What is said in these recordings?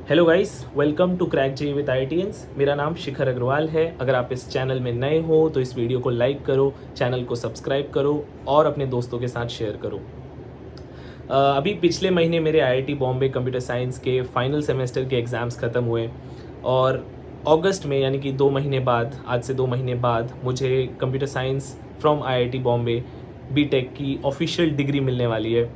Hello guys, welcome to crack JEE with ITians. मेरा नाम शिखर अग्रवाल है। अगर आप इस चैनल में नए हो तो इस वीडियो को लाइक करो, चैनल को सब्सक्राइब करो और अपने दोस्तों के साथ शेयर करो। अभी पिछले महीने मेरे आईआईटी बॉम्बे कंप्यूटर साइंस के फाइनल सेमेस्टर के एग्ज़ाम्स ख़त्म हुए और अगस्त में यानी कि 2 महीने बाद, आज से 2 महीने बाद मुझे computer science from IIT Bombay B Tech की ऑफिशियल डिग्री मिलने वाली है।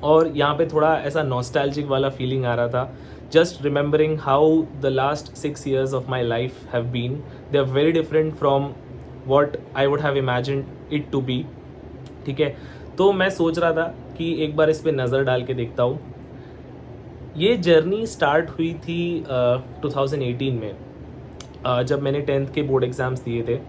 और यहाँ पे थोड़ा ऐसा नॉस्टैल्जिक वाला फीलिंग आ रहा था, just remembering how the last 6 years of my life have been. They are very different from what I would have imagined it to be. ठीक है, तो मैं सोच रहा था कि एक बार इस पे नज़र डाल के देखता हूँ। ये जर्नी स्टार्ट हुई थी 2018 में, जब मैंने 10th के बोर्ड एग्ज़ाम्स दिए थे।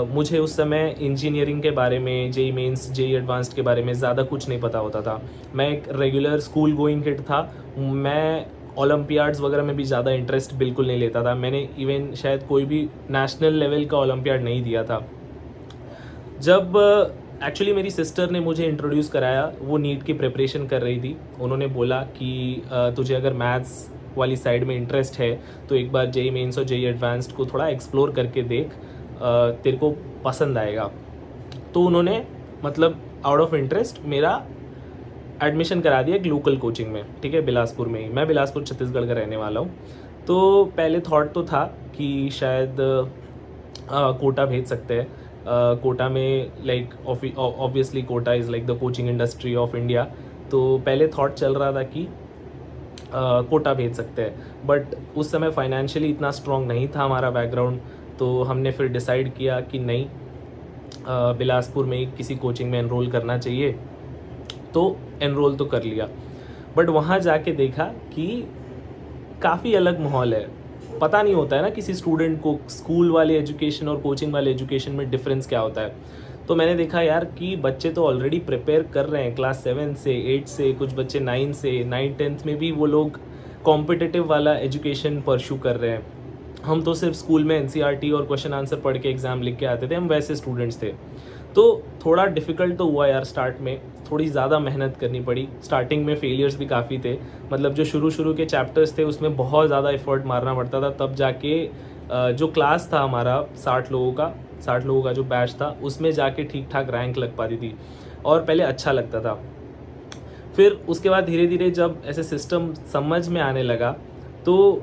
मुझे उस समय इंजीनियरिंग के बारे में, जेई मेंस, जेई एडवांस्ड के बारे में ज़्यादा कुछ नहीं पता होता था। मैं एक रेगुलर स्कूल गोइंग किड था। मैं ओलंपियाड्स वगैरह में भी ज़्यादा इंटरेस्ट बिल्कुल नहीं लेता था। मैंने इवन शायद कोई भी नेशनल लेवल का ओलंपियाड नहीं दिया था। जब एक्चुअली मेरी सिस्टर ने मुझे इंट्रोड्यूस कराया, वो नीट की प्रिपरेशन कर रही थी। उन्होंने बोला कि तुझे अगर मैथ्स वाली साइड में इंटरेस्ट है तो एक बार जेई मेंस और जेई एडवांस्ड को थोड़ा एक्सप्लोर करके देख, तेरे को पसंद आएगा। तो उन्होंने मतलब आउट ऑफ इंटरेस्ट मेरा एडमिशन करा दिया एक लोकल कोचिंग में। ठीक है, बिलासपुर में ही। मैं बिलासपुर छत्तीसगढ़ का रहने वाला हूँ। तो पहले थॉट तो था कि शायद कोटा भेज सकते हैं। कोटा में like obviously Kota is like the coaching industry of India. तो पहले थॉट चल रहा था कि कोटा भेज सकते हैं, बट उस समय फाइनेंशियली इतना स्ट्रॉन्ग नहीं था हमारा बैकग्राउंड। तो हमने फिर डिसाइड किया कि नहीं, बिलासपुर में ही किसी कोचिंग में एनरोल करना चाहिए। तो एनरोल तो कर लिया, बट वहाँ जाके देखा कि काफ़ी अलग माहौल है। पता नहीं होता है ना किसी स्टूडेंट को स्कूल वाले एजुकेशन और कोचिंग वाले एजुकेशन में डिफरेंस क्या होता है। तो मैंने देखा यार कि बच्चे तो ऑलरेडी प्रिपेयर कर रहे हैं क्लास 7 से, 8 से, कुछ बच्चे 9 से, 9th में भी वो लोग कॉम्पिटिटिव वाला एजुकेशन परस्यू कर रहे हैं। हम तो सिर्फ स्कूल में एनसीईआरटी और क्वेश्चन आंसर पढ़ के एग्ज़ाम लिख के आते थे, हम वैसे स्टूडेंट्स थे। तो थोड़ा डिफ़िकल्ट तो हुआ यार, स्टार्ट में थोड़ी ज़्यादा मेहनत करनी पड़ी। स्टार्टिंग में फेलियर्स भी काफ़ी थे। मतलब जो शुरू के चैप्टर्स थे उसमें बहुत ज़्यादा एफर्ट मारना पड़ता था, तब जाके जो क्लास था हमारा 60 लोगों का जो बैच था, उसमें जाके ठीक ठाक रैंक लग पाती थी और पहले अच्छा लगता था। फिर उसके बाद धीरे धीरे जब ऐसे सिस्टम समझ में आने लगा तो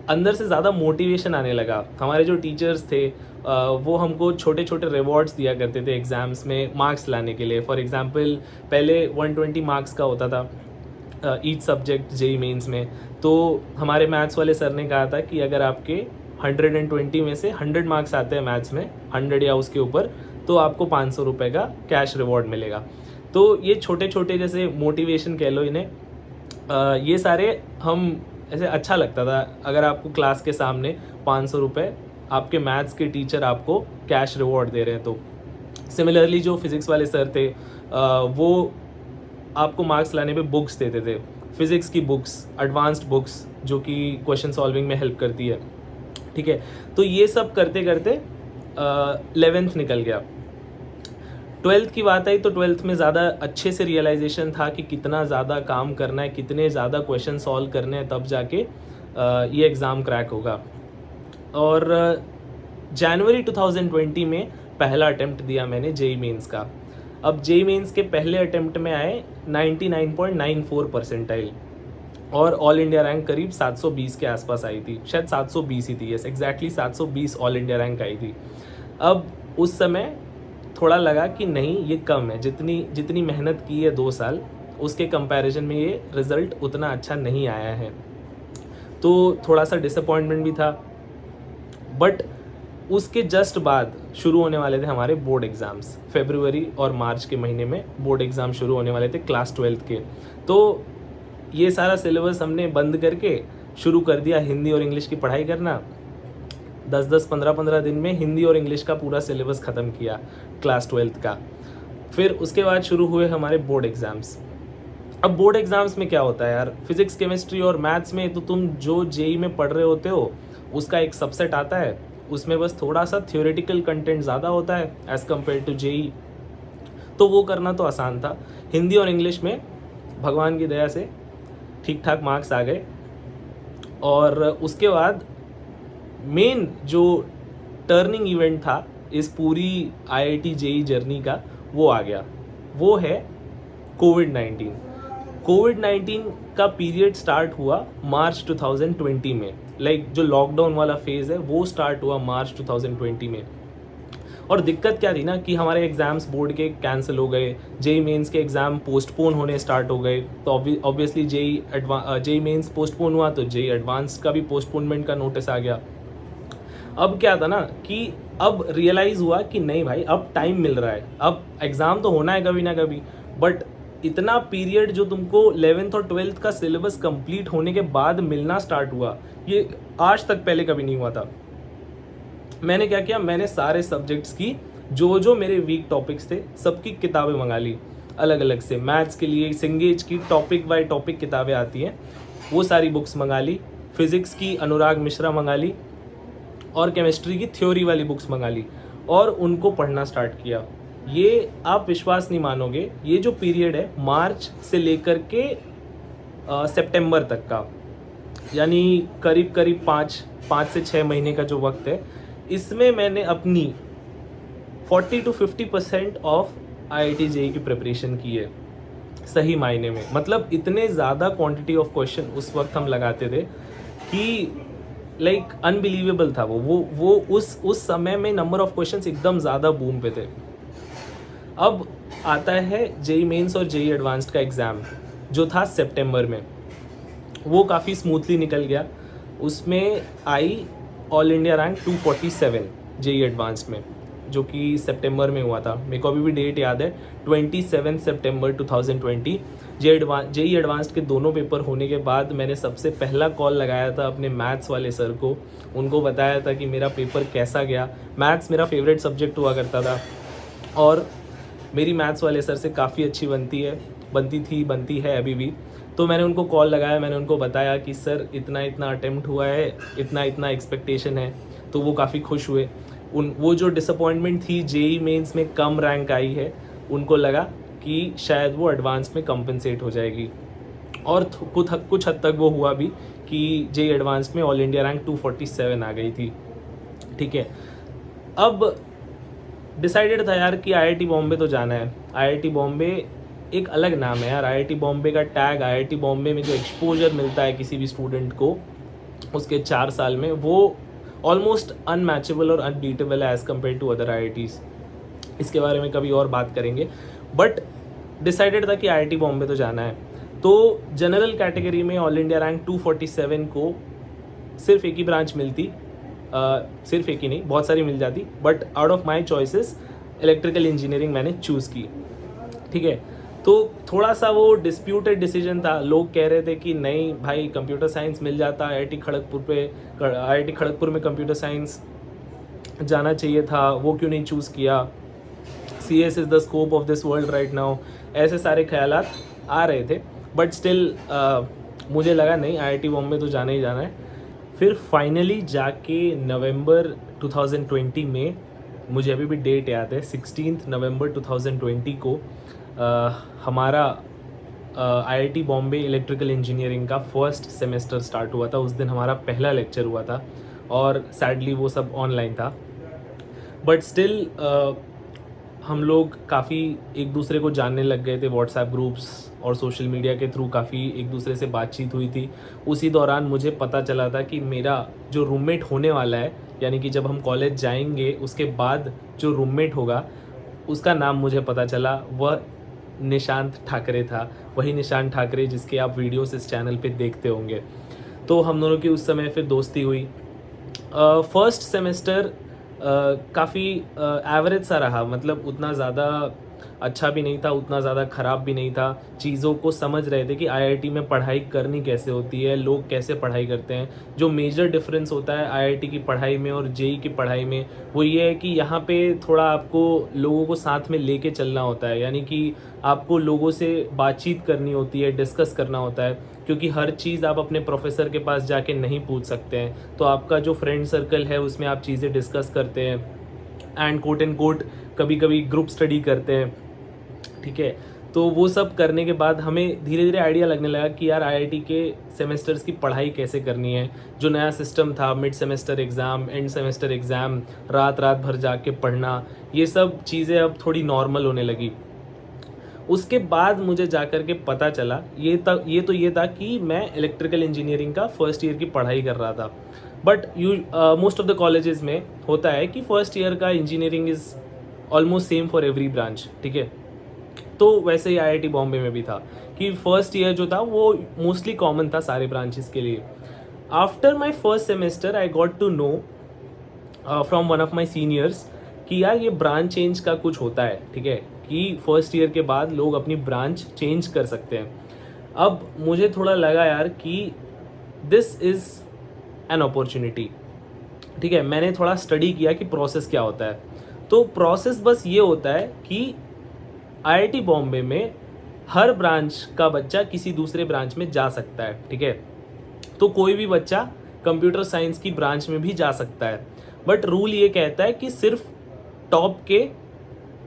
अंदर से ज़्यादा मोटिवेशन आने लगा। हमारे जो टीचर्स थे वो हमको छोटे छोटे रिवॉर्ड्स दिया करते थे एग्ज़ाम्स में मार्क्स लाने के लिए। फॉर एग्ज़ाम्पल पहले 120 मार्क्स का होता था ईच सब्जेक्ट जेई मेंस में। तो हमारे मैथ्स वाले सर ने कहा था कि अगर आपके 120 में से 100 मार्क्स आते हैं मैथ्स में, 100 या उसके ऊपर, तो आपको 500 रुपये का कैश रिवॉर्ड मिलेगा। तो ये छोटे छोटे जैसे मोटिवेशन कह लो इन्हें, ये सारे हम ऐसे अच्छा लगता था। अगर आपको क्लास के सामने 500 रुपये आपके मैथ्स के टीचर आपको कैश रिवॉर्ड दे रहे हैं। तो सिमिलरली जो फिज़िक्स वाले सर थे वो आपको मार्क्स लाने पे बुक्स देते थे, फिज़िक्स की बुक्स, एडवांस्ड बुक्स जो कि क्वेश्चन सॉल्विंग में हेल्प करती है। ठीक है, तो ये सब करते करते 11th निकल गया। 12th की बात आई तो 12th में ज़्यादा अच्छे से रियलाइजेशन था कि कितना ज़्यादा काम करना है, कितने ज़्यादा क्वेश्चन सॉल्व करने हैं, तब जाके ये एग्ज़ाम क्रैक होगा। और जनवरी 2020 में पहला अटेम्प्ट दिया मैंने जेई मेंस का। अब जेई मेंस के पहले अटेम्प्ट में आए 99.94 परसेंटाइल और ऑल इंडिया रैंक करीब 720 के आसपास आई थी। शायद 720 ही थी, yes exactly 720 all India rank आई थी। अब उस समय थोड़ा लगा कि नहीं, ये कम है। जितनी मेहनत की है 2 साल, उसके कंपैरिजन में ये रिज़ल्ट उतना अच्छा नहीं आया है। तो थोड़ा सा डिसअपॉइंटमेंट भी था। बट उसके जस्ट बाद शुरू होने वाले थे हमारे बोर्ड एग्ज़ाम्स। फरवरी और मार्च के महीने में बोर्ड एग्ज़ाम शुरू होने वाले थे क्लास 12th के। तो ये सारा सिलेबस हमने बंद करके शुरू कर दिया हिंदी और इंग्लिश की पढ़ाई करना। 10-10, 15-15 दिन में हिंदी और इंग्लिश का पूरा सिलेबस ख़त्म किया क्लास 12th का। फिर उसके बाद शुरू हुए हमारे बोर्ड एग्ज़ाम्स। अब बोर्ड एग्ज़ाम्स में क्या होता है यार, फिज़िक्स, केमिस्ट्री और मैथ्स में तो तुम जो जेई में पढ़ रहे होते हो उसका एक सबसेट आता है। उसमें बस थोड़ा सा थ्योरेटिकल कंटेंट ज़्यादा होता है एज़ कम्पेयर टू जेई। तो वो करना तो आसान था। हिंदी और इंग्लिश में भगवान की दया से ठीक ठाक मार्क्स आ गए। और उसके बाद मेन जो टर्निंग इवेंट था इस पूरी IIT जेई जर्नी का, वो आ गया। वो है कोविड-19। कोविड-19 का पीरियड स्टार्ट हुआ मार्च 2020 में। लाइक जो लॉकडाउन वाला फेज़ है वो स्टार्ट हुआ मार्च 2020 में। और दिक्कत क्या थी ना कि हमारे एग्ज़ाम्स बोर्ड के कैंसिल हो गए, जेई मेंस के एग्ज़ाम पोस्टपोन होने स्टार्ट हो गए। तो ऑब्वियसली जेई मेंस पोस्टपोन हुआ तो जेई एडवांस का भी पोस्टपोनमेंट का नोटिस आ गया। अब क्या था ना कि अब रियलाइज़ हुआ कि नहीं भाई, अब टाइम मिल रहा है, अब एग्ज़ाम तो होना है कभी ना कभी, बट इतना पीरियड जो तुमको 11th और 12th का सिलेबस कंप्लीट होने के बाद मिलना स्टार्ट हुआ, ये आज तक पहले कभी नहीं हुआ था। मैंने क्या किया, मैंने सारे सब्जेक्ट्स की जो जो मेरे वीक टॉपिक्स थे सबकी किताबें मंगा ली अलग अलग से। मैथ्स के लिए सिंगेज की टॉपिक बाय टॉपिक किताबें आती हैं, वो सारी बुक्स मंगा ली। फिज़िक्स की अनुराग मिश्रा मंगा ली और केमिस्ट्री की थ्योरी वाली बुक्स मंगा ली और उनको पढ़ना स्टार्ट किया। ये आप विश्वास नहीं मानोगे, ये जो पीरियड है मार्च से लेकर के सितंबर तक का, यानी करीब करीब 5 से 6 महीने का जो वक्त है, इसमें मैंने अपनी 40 to 50% ऑफ IIT जेई की प्रिपरेशन की है सही मायने में। मतलब इतने ज़्यादा क्वांटिटी ऑफ क्वेश्चन उस वक्त हम लगाते थे कि लाइक अनबिलीवेबल था वो उस समय में नंबर ऑफ क्वेश्चंस एकदम ज़्यादा बूम पे थे। अब आता है जेई मेंस और जेई एडवांस्ड का एग्ज़ाम जो था सितंबर में, वो काफ़ी स्मूथली निकल गया। उसमें आई all India rank 247 JEE advanced में, जो कि सितंबर में हुआ था। मेरे को अभी भी डेट याद है, 27 सितंबर 2020। जेई एडवांस्ड के दोनों पेपर होने के बाद मैंने सबसे पहला कॉल लगाया था अपने मैथ्स वाले सर को, उनको बताया था कि मेरा पेपर कैसा गया। मैथ्स मेरा फेवरेट सब्जेक्ट हुआ करता था और मेरी मैथ्स वाले सर से काफ़ी अच्छी बनती है अभी भी। तो मैंने उनको कॉल लगाया, मैंने उनको बताया कि सर इतना अटेम्प्ट हुआ है, इतना एक्सपेक्टेशन है। तो वो काफ़ी खुश हुए। वो जो डिसअपॉइंटमेंट थी जेई मेंस में कम रैंक आई है, उनको लगा कि शायद वो एडवांस में कंपनसेट हो जाएगी और कुछ हद तक वो हुआ भी कि जेई एडवांस में ऑल इंडिया रैंक 247 आ गई थी। ठीक है, अब डिसाइडेड था यार कि IIT बॉम्बे तो जाना है। IIT बॉम्बे एक अलग नाम है यार, IIT बॉम्बे का टैग, IIT बॉम्बे में जो एक्सपोजर मिलता है किसी भी स्टूडेंट को उसके 4 साल में, वो ऑलमोस्ट अनमैचेबल और अनबीटेबल है as compared to other IITs। इसके बारे में कभी और बात करेंगे, बट डिसाइडेड था कि IIT बॉम्बे तो जाना है। तो जनरल कैटेगरी में ऑल इंडिया रैंक 247 को सिर्फ एक ही ब्रांच मिलती, सिर्फ एक ही नहीं, बहुत सारी मिल जाती, but out of my choices electrical engineering मैंने चूज़ की। ठीक है, तो थोड़ा सा वो डिस्प्यूटेड डिसीजन था। लोग कह रहे थे कि नहीं भाई, कंप्यूटर साइंस मिल जाता, IIT खड़गपुर में कंप्यूटर साइंस जाना चाहिए था, वो क्यों नहीं चूज़ किया, CS is the scope of this world right now, ऐसे सारे ख्यालात आ रहे थे। बट स्टिल मुझे लगा नहीं, IIT बॉम्बे तो जाना ही जाना है। फिर फाइनली जाके नवंबर 2020 में, मुझे अभी भी डेट याद है, 16 नवंबर 2020 को हमारा IIT बॉम्बे इलेक्ट्रिकल इंजीनियरिंग का फर्स्ट सेमेस्टर स्टार्ट हुआ था। उस दिन हमारा पहला लेक्चर हुआ था और सैडली वो सब ऑनलाइन था, बट स्टिल हम लोग काफ़ी एक दूसरे को जानने लग गए थे। व्हाट्सएप ग्रुप्स और सोशल मीडिया के थ्रू काफ़ी एक दूसरे से बातचीत हुई थी। उसी दौरान मुझे पता चला था कि मेरा जो रूममेट होने वाला है, यानी कि जब हम कॉलेज जाएंगे उसके बाद जो रूममेट होगा, उसका नाम मुझे पता चला, वह निशांत ठाकरे था। वही निशांत ठाकरे जिसके आप वीडियोस इस चैनल पे देखते होंगे। तो हम दोनों की उस समय फिर दोस्ती हुई। फर्स्ट सेमेस्टर काफ़ी एवरेज सा रहा, मतलब उतना ज़्यादा अच्छा भी नहीं था, उतना ज़्यादा ख़राब भी नहीं था। चीज़ों को समझ रहे थे कि IIT में पढ़ाई करनी कैसे होती है, लोग कैसे पढ़ाई करते हैं। जो मेजर डिफरेंस होता है IIT की पढ़ाई में और जेई की पढ़ाई में, वो ये है कि यहाँ पे थोड़ा आपको लोगों को साथ में लेके चलना होता है, यानी कि आपको लोगों से बातचीत करनी होती है, डिस्कस करना होता है, क्योंकि हर चीज़ आप अपने प्रोफेसर के पास जाके नहीं पूछ सकते हैं। तो आपका जो फ्रेंड सर्कल है उसमें आप चीज़ें डिस्कस करते हैं एंड कोट कभी कभी ग्रुप स्टडी करते हैं। ठीक है, तो वो सब करने के बाद हमें धीरे धीरे आइडिया लगने लगा कि यार आईआईटी के सेमेस्टर्स की पढ़ाई कैसे करनी है। जो नया सिस्टम था, mid semester exam, end semester exam, रात रात भर जाके पढ़ना, ये सब चीज़ें अब थोड़ी नॉर्मल होने लगी। उसके बाद मुझे जाकर के पता चला, ये था कि मैं इलेक्ट्रिकल इंजीनियरिंग का फर्स्ट ईयर की पढ़ाई कर रहा था। But most of the colleges में होता है कि फर्स्ट ईयर का engineering is almost same for every branch, ठीक है। तो वैसे ही आईआईटी बॉम्बे में भी था कि फर्स्ट ईयर जो था वो मोस्टली कॉमन था सारे ब्रांचेस के लिए। After my first semester I got to know from one of my seniors कि यार ये ब्रांच चेंज का कुछ होता है, ठीक है, कि फर्स्ट ईयर के बाद लोग अपनी ब्रांच चेंज कर सकते हैं। अब मुझे थोड़ा लगा यार कि दिस इज़ एन अपॉर्चुनिटी, ठीक है। मैंने थोड़ा स्टडी किया कि प्रोसेस क्या होता है। तो प्रोसेस बस ये होता है कि आईआईटी बॉम्बे में हर ब्रांच का बच्चा किसी दूसरे ब्रांच में जा सकता है, ठीक है। तो कोई भी बच्चा कंप्यूटर साइंस की ब्रांच में भी जा सकता है, बट रूल ये कहता है कि सिर्फ टॉप के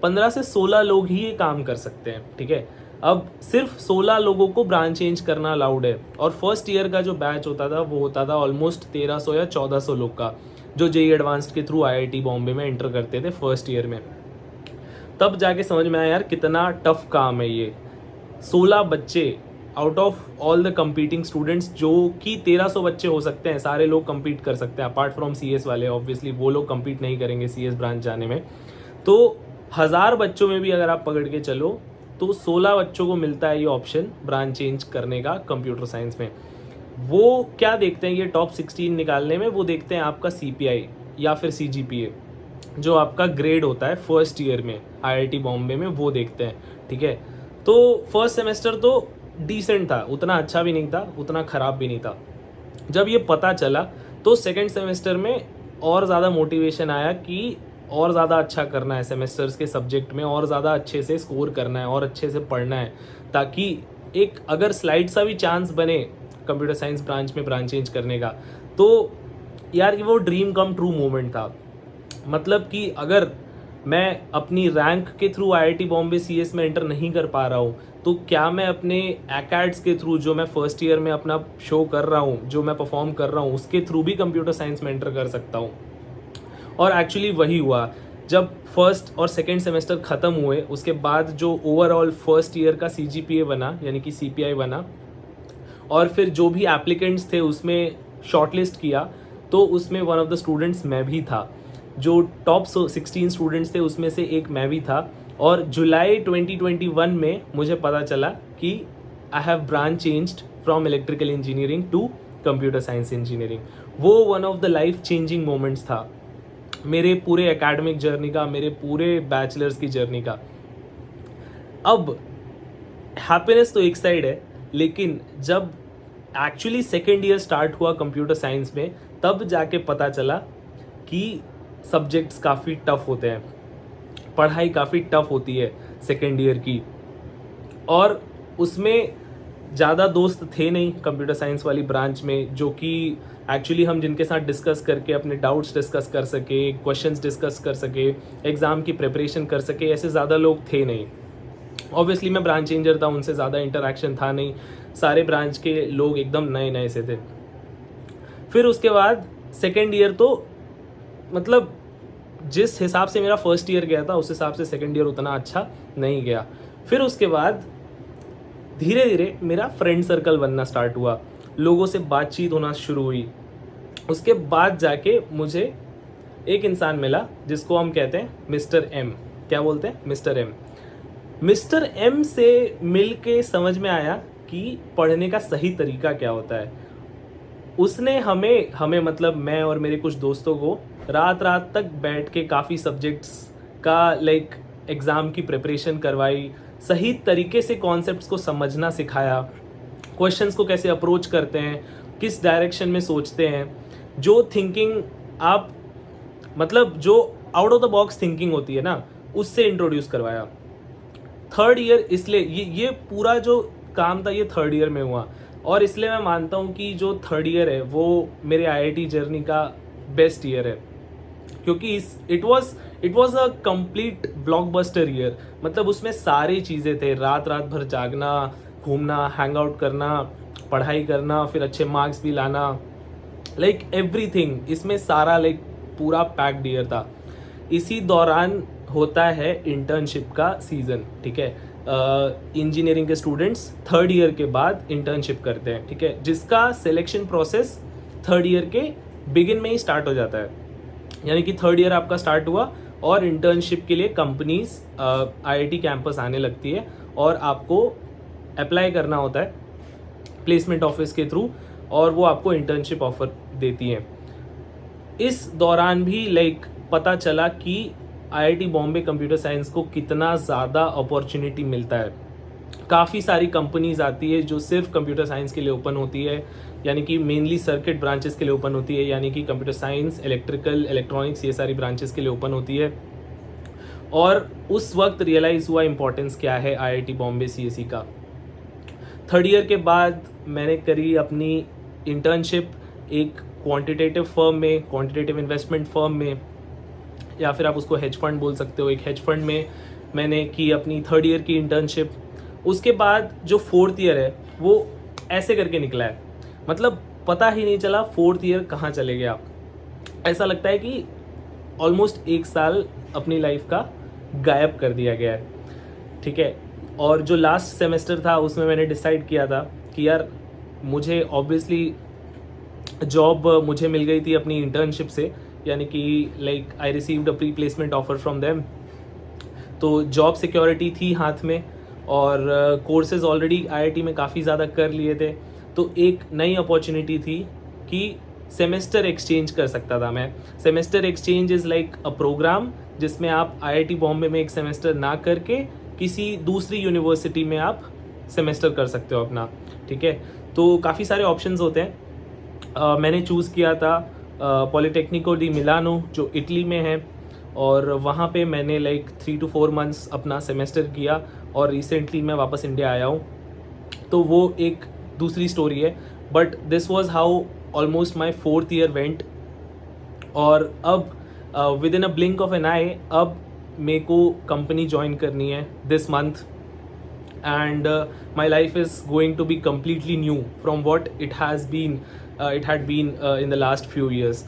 15 से 16 लोग ही ये काम कर सकते हैं, ठीक है। अब सिर्फ 16 लोगों को ब्रांच चेंज करना अलाउड है, और फर्स्ट ईयर का जो बैच होता था वो होता था ऑलमोस्ट 1300 या 1400 लोग का, जो जेईई एडवांस्ड के थ्रू आईआईटी बॉम्बे में एंटर करते थे फर्स्ट ईयर में। तब जाके समझ में आया यार कितना टफ काम है ये। 16 बच्चे out of all the competing students, जो कि 1300 बच्चे हो सकते हैं, सारे लोग compete कर सकते हैं अपार्ट फ्रॉम सीएस वाले। ऑब्वियसली वो लोग compete नहीं करेंगे सीएस ब्रांच जाने में। तो 1000 बच्चों में भी अगर आप पकड़ के चलो तो 16 बच्चों को मिलता है ये ऑप्शन ब्रांच चेंज करने का कंप्यूटर साइंस में। वो क्या देखते हैं ये टॉप 16 निकालने में? वो देखते हैं आपका सीपीआई या फिर सीजीपीए, जो आपका ग्रेड होता है फर्स्ट ईयर में आईआईटी बॉम्बे में, वो देखते हैं, ठीक है। तो फर्स्ट सेमेस्टर तो डिसेंट था, उतना अच्छा भी नहीं था, उतना ख़राब भी नहीं था। जब ये पता चला तो सेकंड सेमेस्टर में और ज़्यादा मोटिवेशन आया कि और ज़्यादा अच्छा करना है सेमेस्टर्स के सब्जेक्ट में, और ज़्यादा अच्छे से स्कोर करना है और अच्छे से पढ़ना है, ताकि एक अगर स्लाइड सा भी चांस बने कंप्यूटर साइंस ब्रांच में ब्रांच चेंज करने का, तो यार ये वो ड्रीम कम ट्रू मोमेंट था। मतलब कि अगर मैं अपनी रैंक के थ्रू आईआईटी बॉम्बे सीएस में एंटर नहीं कर पा रहा हूँ, तो क्या मैं अपने एकेड्स के थ्रू, जो मैं फर्स्ट ईयर में अपना शो कर रहा हूँ, जो मैं परफॉर्म कर रहा हूँ, उसके थ्रू भी कंप्यूटर साइंस में एंटर कर सकता हूँ। और एक्चुअली वही हुआ। जब फर्स्ट और सेकेंड सेमेस्टर ख़त्म हुए, उसके बाद जो ओवरऑल फर्स्ट ईयर का सीजीपीए बना, यानी कि सीपीआई बना, और फिर जो भी एप्लीकेंट्स थे उसमें शॉर्टलिस्ट किया, तो उसमें वन ऑफ द स्टूडेंट्स मैं भी था। जो टॉप 16 स्टूडेंट्स थे उसमें से एक मैं भी था। और जुलाई 2021 में मुझे पता चला कि I have branch changed from electrical engineering to computer science engineering. वो one of the life changing moments था मेरे पूरे एकेडमिक जर्नी का, मेरे पूरे बैचलर्स की जर्नी का। अब हैप्पीनेस तो एक साइड है, लेकिन जब एक्चुअली सेकेंड ईयर स्टार्ट हुआ कंप्यूटर साइंस में, तब जाके पता चला कि सब्जेक्ट्स काफ़ी टफ होते हैं, पढ़ाई काफ़ी टफ होती है सेकेंड ईयर की। और उसमें ज़्यादा दोस्त थे नहीं कंप्यूटर साइंस वाली ब्रांच में, जो कि एक्चुअली हम जिनके साथ डिस्कस करके अपने डाउट्स डिस्कस कर सके, क्वेश्चंस डिस्कस कर सके, एग्ज़ाम की प्रिपरेशन कर सके, ऐसे ज़्यादा लोग थे नहीं। ऑब्वियसली मैं ब्रांच चेंजर था, उनसे ज़्यादा इंटरेक्शन था नहीं, सारे ब्रांच के लोग एकदम नए नए से थे। फिर उसके बाद सेकेंड ईयर तो मतलब जिस हिसाब से मेरा फर्स्ट ईयर गया था उस हिसाब से सेकेंड ईयर उतना अच्छा नहीं गया। फिर उसके बाद धीरे धीरे मेरा फ्रेंड सर्कल बनना स्टार्ट हुआ, लोगों से बातचीत होना शुरू हुई। उसके बाद जाके मुझे एक इंसान मिला जिसको हम कहते हैं मिस्टर एम। क्या बोलते हैं? Mister M. मिस्टर एम से मिल के समझ में आया कि पढ़ने का सही तरीका क्या होता है। उसने हमें मतलब मैं और मेरे कुछ दोस्तों को रात रात तक बैठ के काफ़ी सब्जेक्ट्स का एग्ज़ाम की प्रिपरेशन करवाई, सही तरीके से कॉन्सेप्ट्स को समझना सिखाया, क्वेश्चंस को कैसे अप्रोच करते हैं, किस डायरेक्शन में सोचते हैं, जो थिंकिंग आप मतलब जो out of the box thinking होती है ना, उससे इंट्रोड्यूस करवाया। थर्ड ईयर इसलिए ये पूरा जो काम था ये थर्ड ईयर में हुआ, और इसलिए मैं मानता हूँ कि जो थर्ड ईयर है वो मेरे आईआईटी जर्नी का बेस्ट ईयर है, क्योंकि it was a complete blockbuster year. मतलब उसमें सारी चीज़ें थे, रात रात भर जागना, घूमना, हैंग आउट करना, पढ़ाई करना, फिर अच्छे मार्क्स भी लाना, लाइक एवरीथिंग इसमें सारा लाइक पूरा पैक्ड ईयर था। इसी दौरान होता है इंटर्नशिप का सीज़न, ठीक है। इंजीनियरिंग के स्टूडेंट्स थर्ड ईयर के बाद इंटर्नशिप करते हैं, ठीक है, जिसका सिलेक्शन प्रोसेस थर्ड ईयर के बिगिन में ही स्टार्ट हो जाता है। यानी कि थर्ड ईयर आपका स्टार्ट हुआ और इंटर्नशिप के लिए कंपनीज आईआईटी कैंपस आने लगती है और आपको अप्लाई करना होता है प्लेसमेंट ऑफिस के थ्रू, और वो आपको इंटर्नशिप ऑफर देती हैं। इस दौरान भी लाइक पता चला कि आईआईटी बॉम्बे कंप्यूटर साइंस को कितना ज़्यादा अपॉर्चुनिटी मिलता है। काफ़ी सारी कंपनीज आती है जो सिर्फ कंप्यूटर साइंस के लिए ओपन होती है, यानी कि मेनली सर्किट ब्रांचेस के लिए ओपन होती है, यानी कि कंप्यूटर साइंस, इलेक्ट्रिकल, इलेक्ट्रॉनिक्स, ये सारी ब्रांचेस के लिए ओपन होती है। और उस वक्त रियलाइज़ हुआ इम्पोर्टेंस क्या है आईआईटी बॉम्बे सीएसई का। थर्ड ईयर के बाद मैंने करी अपनी इंटर्नशिप एक क्वांटिटेटिव फर्म में, क्वांटिटेटिव इन्वेस्टमेंट फर्म में, या फिर आप उसको हेज फंड बोल सकते हो। एक हेज फंड में मैंने की अपनी थर्ड ईयर की इंटर्नशिप। उसके बाद जो फोर्थ ईयर है वो ऐसे करके निकला है, मतलब पता ही नहीं चला फोर्थ ईयर कहाँ चले गया। ऐसा लगता है कि ऑलमोस्ट एक साल अपनी लाइफ का गायब कर दिया गया है, ठीक है। और जो लास्ट सेमेस्टर था उसमें मैंने डिसाइड किया था कि यार मुझे ऑब्वियसली जॉब मुझे मिल गई थी अपनी इंटर्नशिप से, यानी कि like I received a pre placement offer from them, तो जॉब सिक्योरिटी थी हाथ में, और कोर्सेज ऑलरेडी आईआईटी में काफ़ी ज़्यादा कर लिए थे। तो एक नई अपॉर्चुनिटी थी कि सेमेस्टर एक्सचेंज कर सकता था मैं। Semester exchange is like a programme जिसमें आप आईआईटी बॉम्बे में एक सेमेस्टर ना करके किसी दूसरी यूनिवर्सिटी में आप सेमेस्टर कर सकते हो अपना, ठीक है। तो काफ़ी सारे ऑप्शंस होते हैं। मैंने चूज़ किया था पॉलिटेक्निको डी मिलानो जो इटली में है, और वहाँ पे मैंने लाइक 3 to 4 मंथ्स अपना सेमेस्टर किया, और रिसेंटली मैं वापस इंडिया आया हूँ। तो वो एक दूसरी स्टोरी है, but this was how almost my fourth year went. और अब within a blink of an eye अब मेरे को कंपनी ज्वाइन करनी है this month, and my life is going to be completely new from what it had been in the last few years.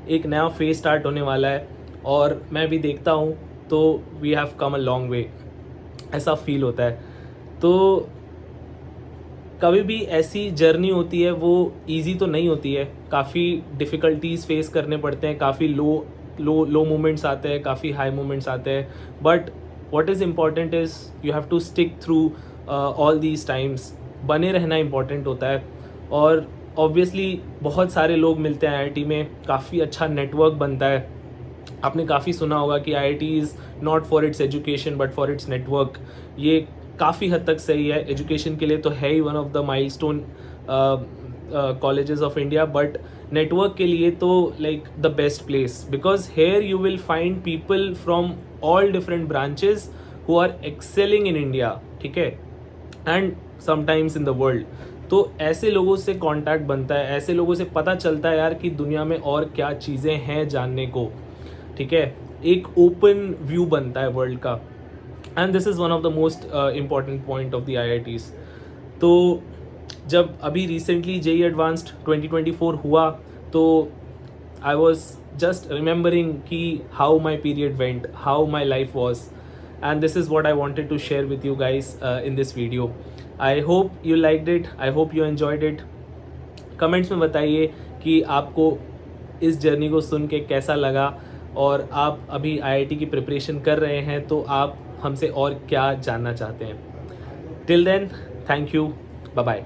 एक नया phase start होने वाला है, और मैं भी देखता हूँ तो we have come a long way, ऐसा फील होता है। तो कभी भी ऐसी जर्नी होती है वो इजी तो नहीं होती है, काफ़ी डिफ़िकल्टीज़ फेस करने पड़ते हैं, काफ़ी लो मोमेंट्स आते हैं, काफ़ी हाई मोमेंट्स आते हैं, but what is important is you have to stick through all these times। बने रहना इम्पॉर्टेंट होता है। और ऑब्वियसली बहुत सारे लोग मिलते हैं आईआईटी में, काफ़ी अच्छा नेटवर्क बनता है। आपने काफ़ी सुना होगा कि IIT is not for its education but for its network. ये काफ़ी हद तक सही है, एजुकेशन के लिए तो है ही one of the milestone colleges of India, but network के लिए तो like the best place, because here you will find people from all different branches who are excelling in India, ठीक है, and sometimes in the world. तो ऐसे लोगों से contact बनता है, ऐसे लोगों से पता चलता है यार कि दुनिया में और क्या चीज़ें हैं जानने को, ठीक है। एक ओपन व्यू बनता है वर्ल्ड का, and this is one of the most important point of the IITs. तो जब अभी रिसेंटली जेई एडवांस्ड 2024 हुआ तो आई वॉज जस्ट रिमेंबरिंग कि how my period went, how my life was, and this is what I wanted to share with you guys in this video. I hope you liked it, I hope you enjoyed it. Comments में बताइए कि आपको इस journey को सुन के कैसा लगा, और आप अभी आईआईटी की प्रिपरेशन कर रहे हैं तो आप हमसे और क्या जानना चाहते हैं। Till then, thank you, bye bye.